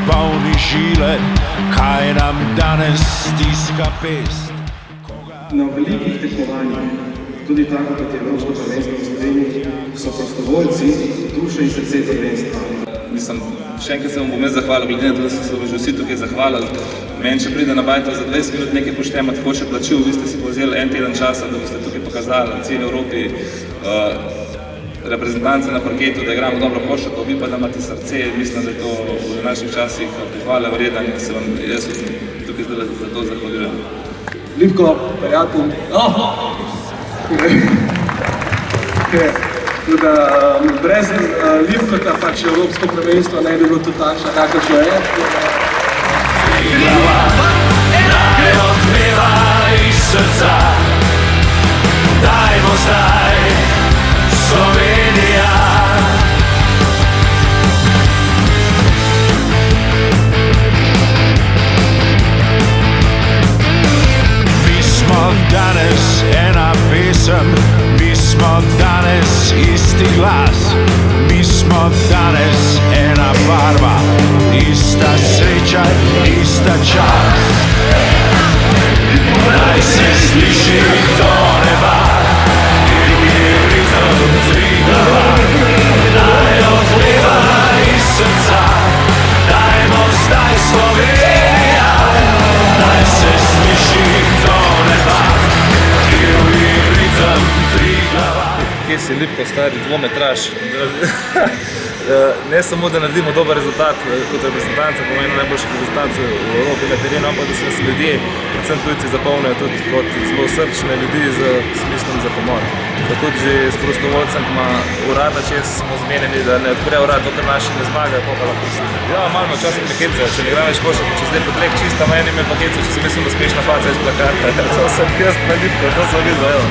polni žile, kaj nam danes stiska pest. Na velikih tekmovanjih, tudi tako kot je Evropsko prvenstvo v Sloveniji, so prostovoljci duše in srce prvenstva. Mislim, še enkrat se vam bom zahvalil, glede na to, da so se že vsi tukaj zahvalili. Meni, če pride na bajto za 20 minut nekaj poštemati, hoče plačil, vi ste si povzeli en teden časa, da boste tukaj pokazali na celi Evropi reprezentance na parketu, da igramo dobro košarko, vi pa da imate srce. Mislim, da je to v naših časih pohvale vreden in se vam jaz tukaj zdaj za to zahvaljujem. Livko, prijatelj. Brez Livkota pač Evropsko prvenstvo ne bi bilo tudi takšna, kakršno je. Glava naj odmeva iz srca, dajmo zdaj Slovenija. Mi smo danes ena pesem, mi smo danes isti glas, mi smo danes ena barva, ista sreča, ista čast. Naj se sliši do neba, divji ritem Triglava, naj odmeva iz srca, dajmo zdaj Slovenija. Naj se sliši do neba, divji ritem Triglava. Kje si Livko, stari dvometraž? Ne samo, da naredimo dober rezultat kot reprezentanca, pomeni najboljših reprezentancev v Evropi na terenu, ampak da se nas ljudje, predvsem tujci, zapolnijo tudi kot zelo srčne ljudi z smislom za humor. Da tudi že s prostovoljcem, ki ima urada čez, smo zmenjeni, da ne odpre urad, dokler naši ne zmagajo, pa lahko vsi. Ja, malo včasih me hecajo, če ne igram več košarke, če zdaj podlek čista, ima enim me pa hecajo, če si mislim, da uspešna faca iz plakata. To sem jaz na Livko, to sem videl, evo.